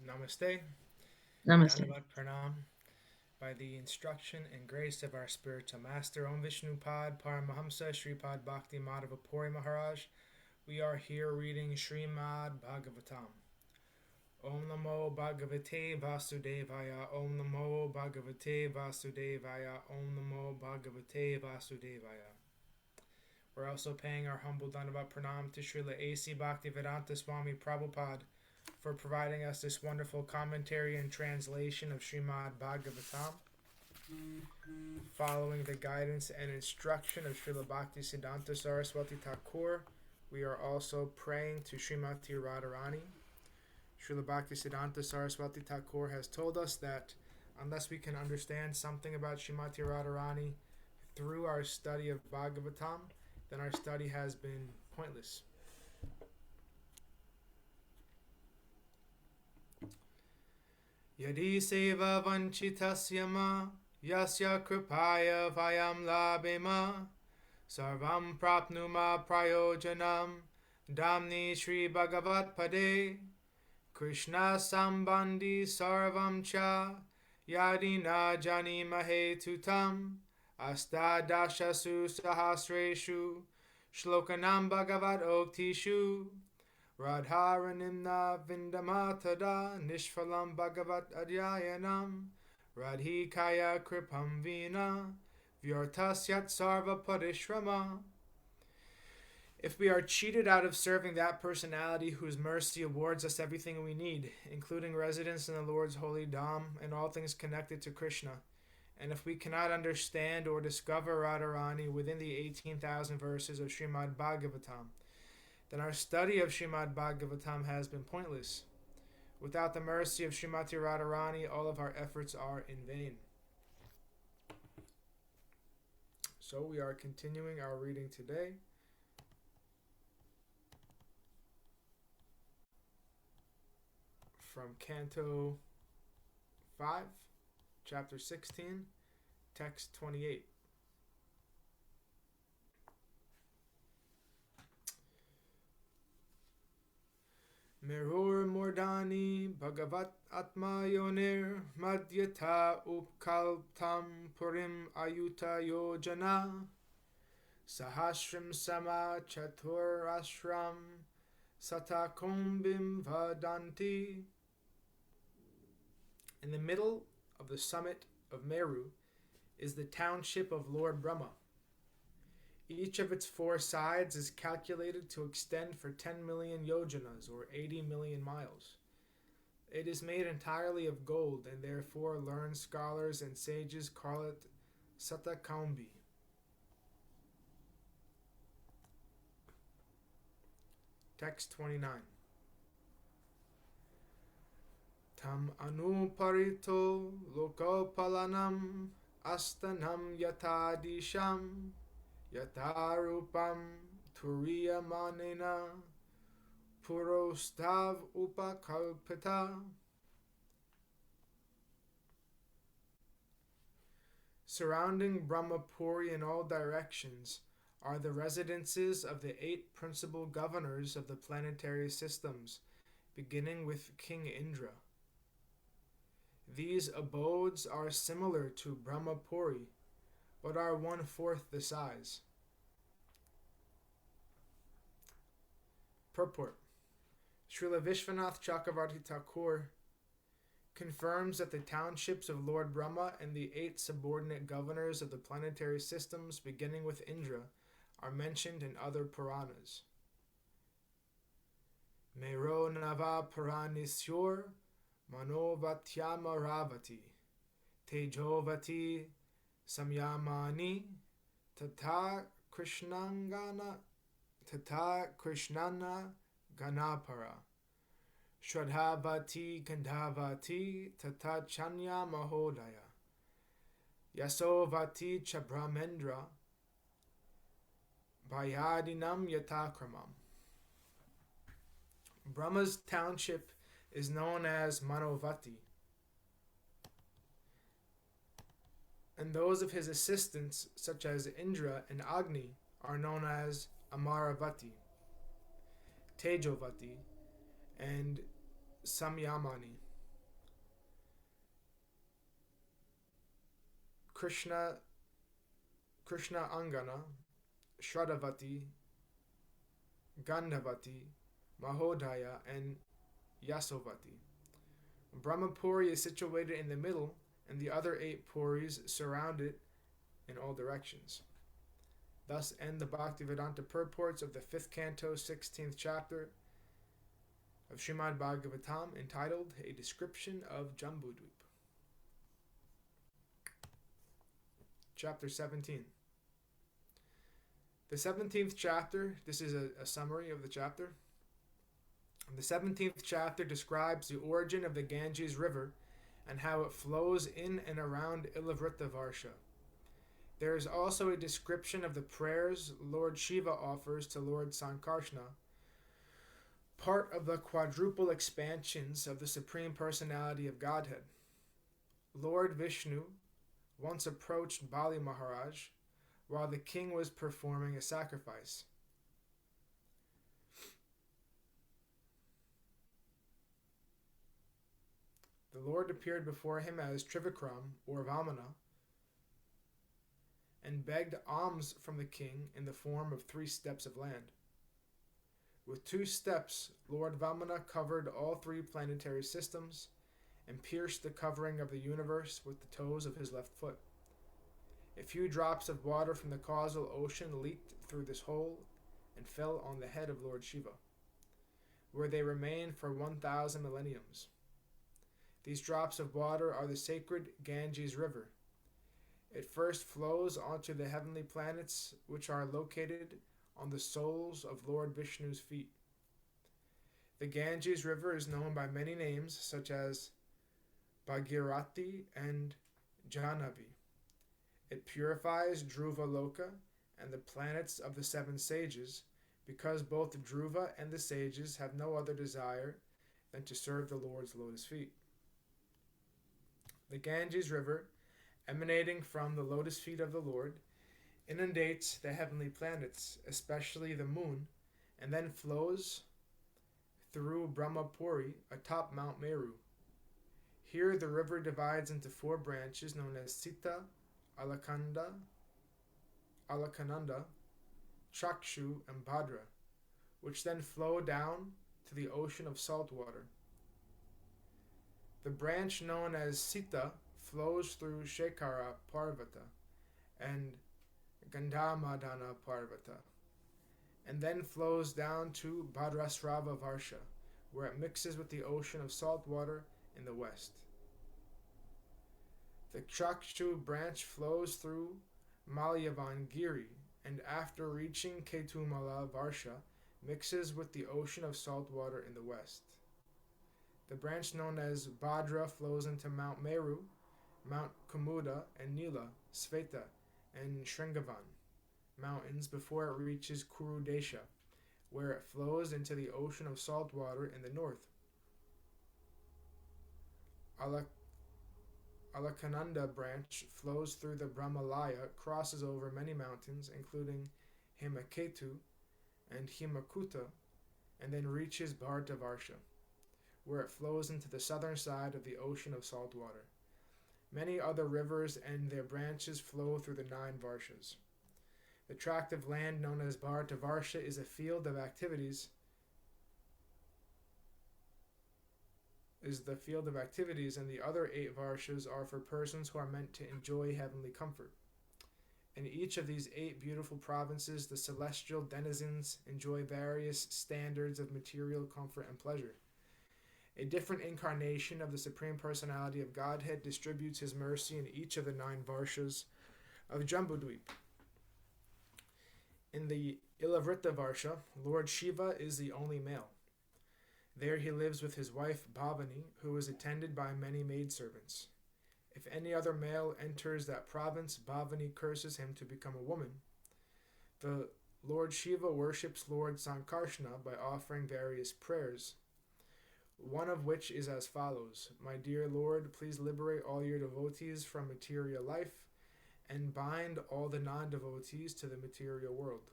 Namaste, Namaste. Dhanavat Pranam. By the instruction and grace of our spiritual master, Om Vishnupad Paramahamsa Shripad Bhakti Madhava Puri Maharaj, we are here reading Srimad Bhagavatam. Om Namo Bhagavate Vasudevaya, Om Namo Bhagavate Vasudevaya, Om Namo Bhagavate Vasudevaya. We're also paying our humble Dhanavat Pranam to Srila A.C. Bhaktivedanta Swami Prabhupada for providing us this wonderful commentary and translation of Srimad Bhagavatam. Following the guidance and instruction of Srila Bhaktisiddhanta Saraswati Thakur, we are also praying to Śrīmatī Rādhārāṇī. Srila Bhaktisiddhanta Saraswati Thakur has told us that unless we can understand something about Śrīmatī Rādhārāṇī through our study of Bhagavatam, then our study has been pointless. Yadi sevā-vañcitāḥ yasyāḥ kṛpayā vayaṃ labhema sarvaṃ prāpnumaḥ prayojanaṃ dhāmni śrī-bhagavat pade Kṛṣṇa-sambandhi sarvaṃ Yadi jānīmahe tutam Aṣṭādaśasu sahasreṣu ślokānāṃ bhāgavat-oktiṣu Rādhārānīṃ vindāmaḥ nishphalam bhagavat-yayinam radhikaya kripam vina vyartasyat sarva-pariśramaḥ. If we are cheated out of serving that personality whose mercy awards us everything we need, including residence in the Lord's holy Dham and all things connected to Krishna, and if we cannot understand or discover Rādhārānīṃ within the 18,000 verses of Srimad Bhagavatam, then our study of Srimad Bhagavatam has been pointless. Without the mercy of Śrīmatī Rādhārāṇī, all of our efforts are in vain. So we are continuing our reading today. From Canto 5, Chapter 16, Text 28. Merur mordani bhagavat atma yonir madhyata upkalptam purim ayuta yojana sahasram sama chaturashram satakumbim vadanti. In the middle of the summit of Meru is the township of Lord Brahma. Each of its 4 sides is calculated to extend for 10 million yojanas, or 80 million miles. It is made entirely of gold, and therefore learned scholars and sages call it Satakumbhi. Text 29. Tam anuparito lokopalanam astanam yatadisham yatarupam turiyamanena purostav upakalpita. Surrounding Brahmapuri in all directions are the residences of the 8 principal governors of the planetary systems, beginning with King Indra. These abodes are similar to Brahmapuri, but are 1/4 the size. Purport. Srila Vishwanath Chakravarti Thakur confirms that the townships of Lord Brahma and the 8 subordinate governors of the planetary systems, beginning with Indra, are mentioned in other Puranas. Mero Nava Puranisyur Manovatyama Ravati Tejovati Samyamani Tata Kṛṣṇa Ganapara Shradhavati Kandhavati Tata Chanya Mahodaya Yasovati Chabramendra Bhayadinam Yatakramam. Brahma's township is known as Manovati, and those of his assistants, such as Indra and Agni, are known as Amaravati, Tejovati, and Samyamani. Kṛṣṇa-angana, Shradavati, Gandhavati, Mahodaya, and Yasovati. Brahmapuri is situated in the middle, and the other 8 puris surround it in all directions. Thus end the Bhaktivedanta purports of the 5th canto, 16th chapter of Srimad Bhagavatam, entitled A Description of Jambūdvīpa. Chapter 17. The 17th chapter, this is a summary of the chapter. The 17th chapter describes the origin of the Ganges River and how it flows in and around Ilavrita-varsha. There is also a description of the prayers Lord Shiva offers to Lord Sankarsana, part of the quadruple expansions of the Supreme Personality of Godhead. Lord Vishnu once approached Bali Maharaj while the king was performing a sacrifice. The Lord appeared before him as Trivikram, or Vamana, and begged alms from the king in the form of 3 steps of land. With 2 steps, Lord Vamana covered all 3 planetary systems and pierced the covering of the universe with the toes of his left foot. A few drops of water from the causal ocean leaked through this hole and fell on the head of Lord Shiva, where they remained for 1,000 millenniums. These drops of water are the sacred Ganges River. It first flows onto the heavenly planets, which are located on the soles of Lord Vishnu's feet. The Ganges River is known by many names, such as Bhagirathi and Jahnavi. It purifies Dhruva Loka and the planets of the 7 sages, because both Dhruva and the sages have no other desire than to serve the Lord's lotus feet. The Ganges River, emanating from the lotus feet of the Lord, inundates the heavenly planets, especially the moon, and then flows through Brahmapuri atop Mount Meru. Here the river divides into 4 branches known as Sita, Alakananda, Chakshu, and Bhadra, which then flow down to the ocean of salt water. The branch known as Sita flows through Shekhara Parvata and Gandhamadana Parvata, and then flows down to Bhadrasrava Varsha, where it mixes with the ocean of salt water in the west. The Chakshu branch flows through Malyavan Giri, and after reaching Ketumala Varsha, mixes with the ocean of salt water in the west. The branch known as Bhadra flows into Mount Meru, Mount Kumuda, and Nila, Sveta, and Shringavan mountains before it reaches Kurudesha, where it flows into the ocean of salt water in the north. Alakananda branch flows through the Brahmalaya, crosses over many mountains, including Himaketu and Himakuta, and then reaches Bhartavarsha, where it flows into the southern side of the ocean of salt water. Many other rivers and their branches flow through the 9 Varshas. The tract of land known as Bhartavarsha is a field of activities, and the other 8 Varshas are for persons who are meant to enjoy heavenly comfort. In each of these 8 beautiful provinces, the celestial denizens enjoy various standards of material comfort and pleasure. A different incarnation of the Supreme Personality of Godhead distributes his mercy in each of the 9 Varshas of Jambūdvīpa. In the Ilavrita Varsha, Lord Shiva is the only male. There he lives with his wife Bhavani, who is attended by many maidservants. If any other male enters that province, Bhavani curses him to become a woman. The Lord Shiva worships Lord Sankarsana by offering various prayers, one of which is as follows: My dear Lord, please liberate all your devotees from material life and bind all the non-devotees to the material world.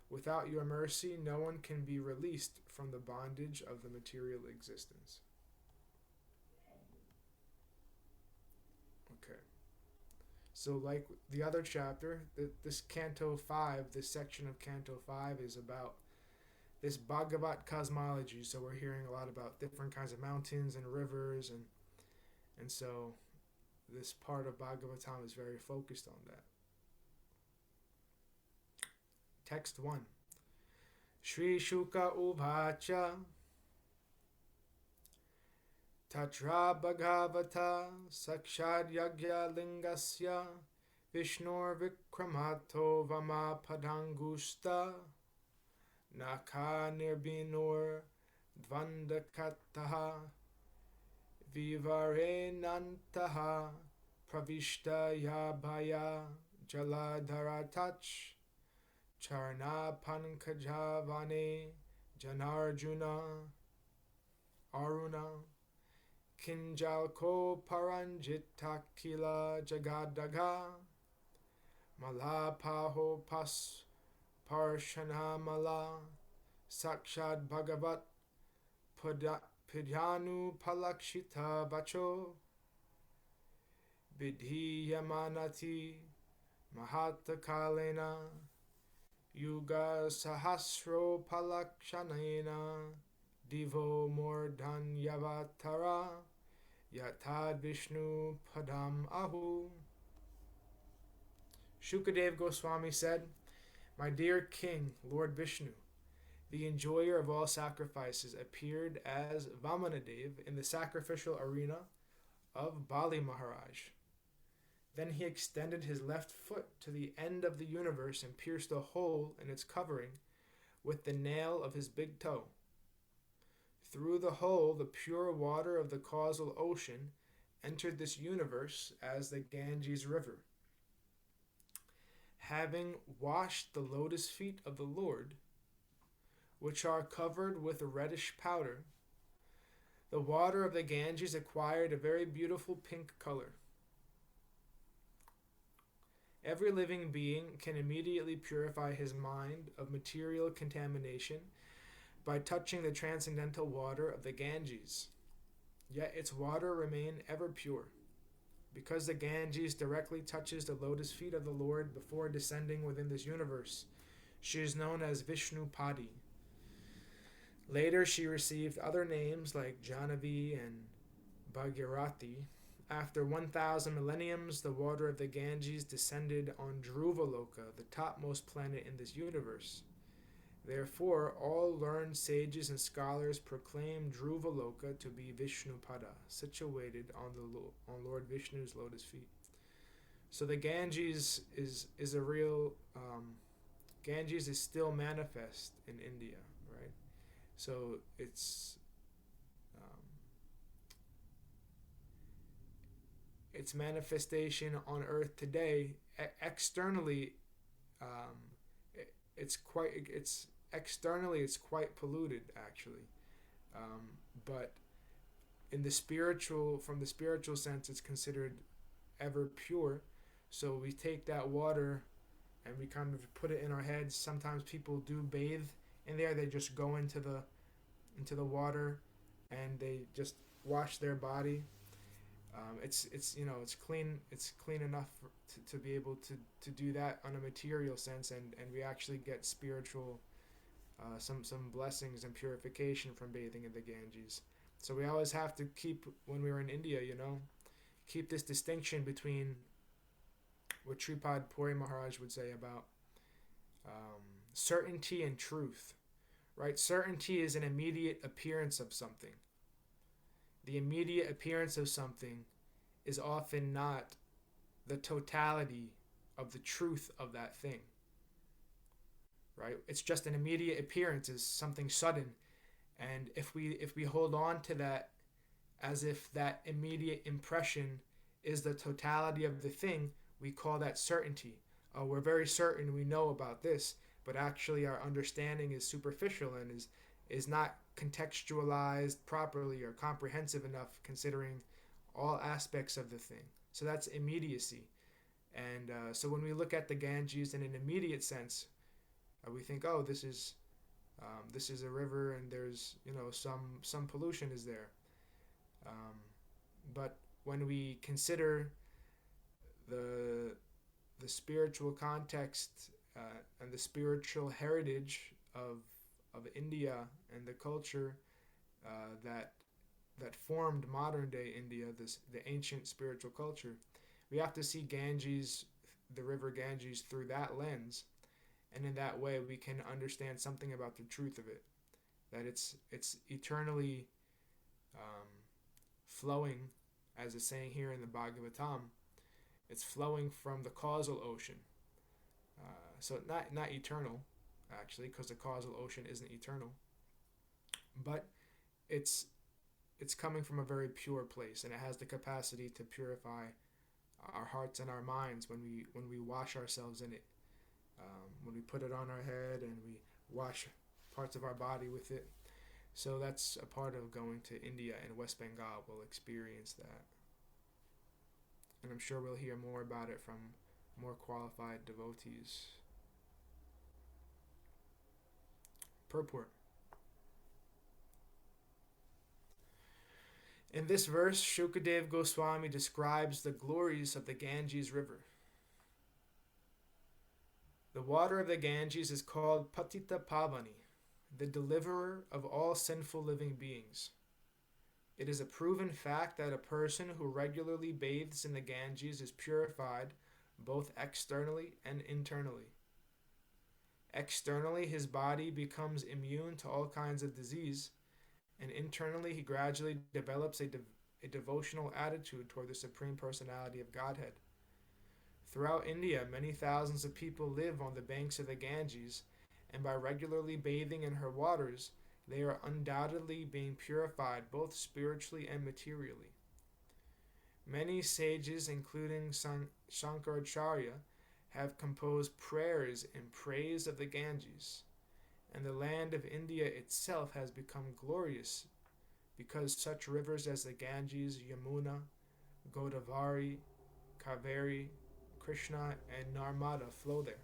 Without your mercy, no one can be released from the bondage of the material existence. So like the other chapter, this Canto 5, this section of Canto 5 is about this Bhagavat cosmology. So we're hearing a lot about different kinds of mountains and rivers, and so this part of Bhagavatam is very focused on that. Text 1. Shri Shuka Uvacha Tatra Bhagavata Sakshad Yagya Lingasya Vishnur Vikramato Vama Padangusta Naka Nirbinur Dvandakataha Vivare Nantaha Pravishta Yabhaya Jaladharatach Charna Pankajavane Janarjuna Aruna Kinjalko Paranjitakila Jagadaga Malapaho Pas Parshanamala Sakshad Bhagavat Pidhanu Palakshita Vacho Vidhi Yamanati Mahatakalena Yuga Sahasro Palakshanena Divo Mordhan Yavatara Yatad Vishnu Padam Ahu. Shukadev Goswami said, "My dear King, Lord Vishnu, the enjoyer of all sacrifices, appeared as Vamanadev in the sacrificial arena of Bali Maharaj. Then he extended his left foot to the end of the universe and pierced a hole in its covering with the nail of his big toe. Through the hole, the pure water of the causal ocean entered this universe as the Ganges River. Having washed the lotus feet of the Lord, which are covered with a reddish powder, the water of the Ganges acquired a very beautiful pink color. Every living being can immediately purify his mind of material contamination by touching the transcendental water of the Ganges. Yet its water remain ever pure. Because the Ganges directly touches the lotus feet of the Lord before descending within this universe, she is known as Vishnu Padi. Later she received other names like Jahnavi and Bhagirati. After 1,000 millenniums, the water of the Ganges descended on Dhruvaloka, the topmost planet in this universe. Therefore, all learned sages and scholars proclaim Dhruvaloka to be Vishnupada, situated on Lord Vishnu's lotus feet. So the Ganges is a real, Ganges is still manifest in India, right? So its manifestation on earth today, externally, it's quite polluted actually, but from the spiritual sense, it's considered ever pure. So we take that water and we kind of put it in our heads. Sometimes people do bathe in there. They just go into the water and they just wash their body. It's clean. It's clean enough to be able to do that on a material sense, and we actually get spiritual some blessings and purification from bathing in the Ganges. So we always have to keep, when we were in India, keep this distinction between what Sripad Puri Maharaj would say about certainty and truth, right? Certainty is an immediate appearance of something. The immediate appearance of something is often not the totality of the truth of that thing, right? It's just an immediate appearance, is something sudden, and if we hold on to that as if that immediate impression is the totality of the thing, we call that certainty. We're very certain we know about this, but actually our understanding is superficial and is not contextualized properly or comprehensive enough, considering all aspects of the thing. So that's immediacy. And so when we look at the Ganges in an immediate sense, we think, oh, this is a river and there's some pollution is there. But when we consider the spiritual context and the spiritual heritage of India and the culture that formed modern day India, the ancient spiritual culture. We have to see Ganges, the river Ganges, through that lens, and in that way we can understand something about the truth of it, that it's eternally flowing, as it's saying here in the Bhagavatam. It's flowing from the causal ocean. So not eternal, actually, because the causal ocean isn't eternal. But it's coming from a very pure place, and it has the capacity to purify our hearts and our minds when we wash ourselves in it. When we put it on our head and we wash parts of our body with it. So that's a part of going to India, and West Bengal will experience that. And I'm sure we'll hear more about it from more qualified devotees. Purport. In this verse, Shukadeva Goswami describes the glories of the Ganges River. The water of the Ganges is called Patita Pavani, the deliverer of all sinful living beings. It is a proven fact that a person who regularly bathes in the Ganges is purified both externally and internally. Externally, his body becomes immune to all kinds of disease, and internally he gradually develops a devotional attitude toward the Supreme Personality of Godhead. Throughout India, many thousands of people live on the banks of the Ganges, and by regularly bathing in her waters, they are undoubtedly being purified both spiritually and materially. Many sages, including Shankaracharya, have composed prayers in praise of the Ganges, and the land of India itself has become glorious because such rivers as the Ganges, Yamuna, Godavari, Kaveri, Krishna, and Narmada flow there.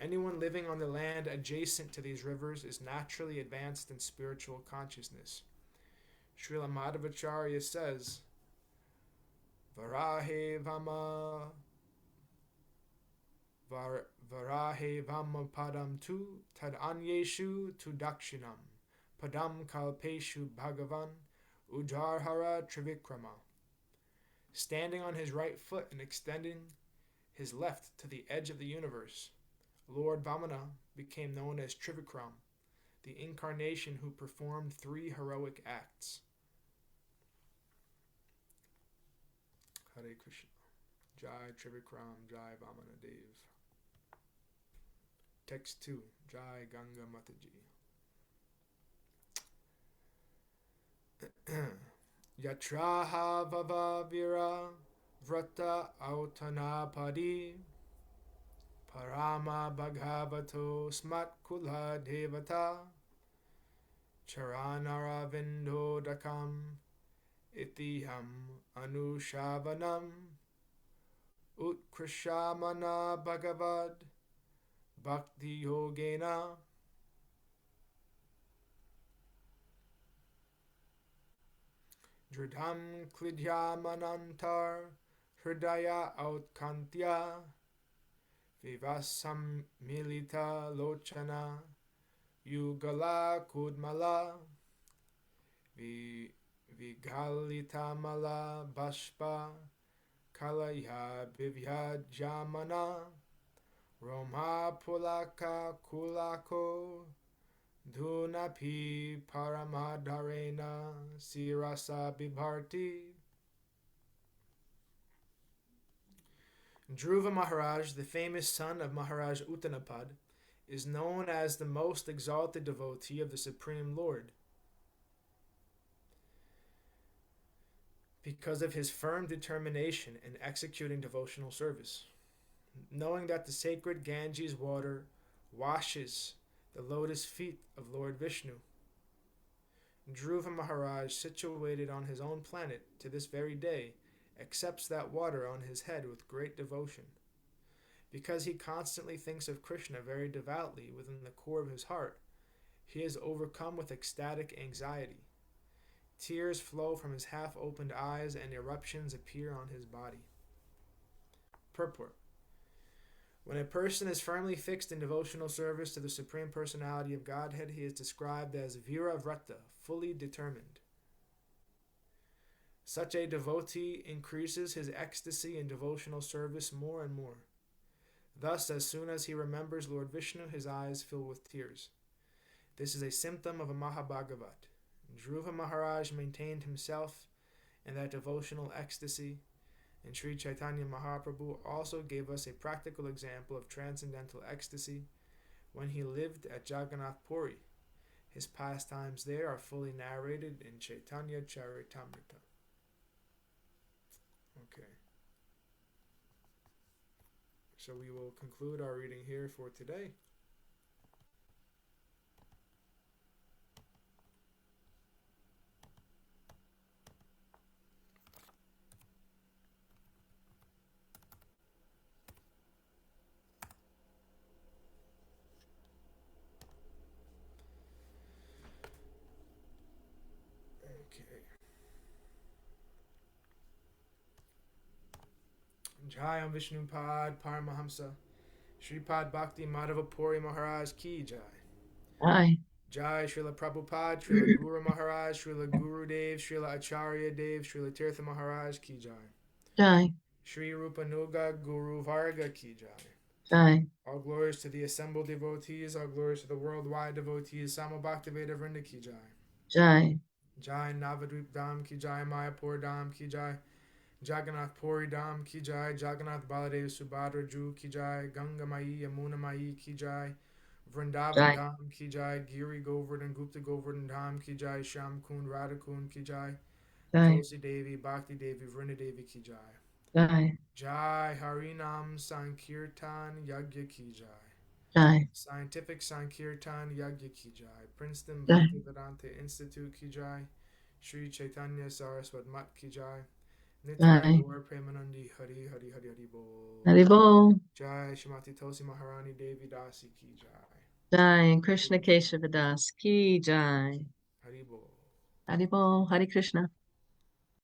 Anyone living on the land adjacent to these rivers is naturally advanced in spiritual consciousness. Srila Madhvacharya says, Varahe Vama padam tu tad anyeshu tu dakshinam padam kalpeshu bhagavan ujarhara trivikrama. Standing on his right foot and extending his left to the edge of the universe, Lord Vamana became known as Trivikram, the incarnation who performed 3 heroic acts. Hare Krishna. Jai Trivikram, Jai Vamana Dev. Text 2. Jai Ganga Mataji. Yatraha Vavavira Vrata Autanapadi Parama Bhagavato Smatkula Devata Charanara Vindodakam Itiham Anushavanam Utkrishamana Bhagavad Bhakti Yogena Dridham Klidyamanantar Hridaya Autkantya Vivasam Milita Lochana Yugala Kudmala Vigalita Mala Bashpa Kalaya Bivya Jamana Roma Pulaka Kulako Dhunapi Paramadharena Sirasa Bibharti. Dhruva Maharaj, the famous son of Maharaj Uttanapad, is known as the most exalted devotee of the Supreme Lord because of his firm determination in executing devotional service. Knowing that the sacred Ganges water washes the lotus feet of Lord Vishnu, Dhruva Maharaj, situated on his own planet to this very day, accepts that water on his head with great devotion. Because he constantly thinks of Krishna very devoutly within the core of his heart, he is overcome with ecstatic anxiety. Tears flow from his half-opened eyes and eruptions appear on his body. Purport. When a person is firmly fixed in devotional service to the Supreme Personality of Godhead, he is described as vira-vrata, fully determined. Such a devotee increases his ecstasy in devotional service more and more. Thus, as soon as he remembers Lord Vishnu, his eyes fill with tears. This is a symptom of a Mahabhagavat. Dhruva Maharaj maintained himself in that devotional ecstasy, and Sri Chaitanya Mahaprabhu also gave us a practical example of transcendental ecstasy when he lived at Jagannath Puri. His pastimes there are fully narrated in Chaitanya Charitamrita. Okay. So we will conclude our reading here for today. Jayam Vishnupad Paramahamsa Shripad Bhakti Madhava Puri Maharaj Ki Jai. Jai. Jai Srila Prabhupada, Srila Guru Maharaj, Srila Guru Dev, Srila Acharya Dev, Srila Tirtha Maharaj Ki Jai. Jai. Sri Rupanuga Guru Varga Ki Jai. Jai. All glories to the assembled devotees, all glories to the worldwide devotees, Samabhaktiveda Vrinda Ki Jai. Jai. Jai Navadvip Dham Ki Jai, Mayapur Dham Ki Jai. Jagannath Puri Dham Ki Jai, Jagannath Baladev Subhadra Ju Ki Jai, Ganga Mai Yamuna Mai Ki Jai, Vrindavan Dham Ki Jai, Giri Govardhan Gupta Govardhan Dham Ki Jai, Sham Kund Radha Kund Ki Jai, Tulsi Devi, Bhakti Devi, Vrinda Devi Ki Jai. Jai. Jai Harinam Sankirtan Yagya Ki Jai. Jai. Scientific Sankirtan Yagya Ki Jai. Princeton Bhaktivedanta Institute Ki Jai. Sri Chaitanya Saraswat Mat Ki Jai. Nitya Gaur Premanandi Hari Hari Hari Hari Bol. Hari Bol. Jai Śrīmatī Tulsi Maharani Devi Dasi Ki Jai. Jai and Krishna Kesava Das Ki Jai. Hari Bol. Hari Bol. Hari Krishna.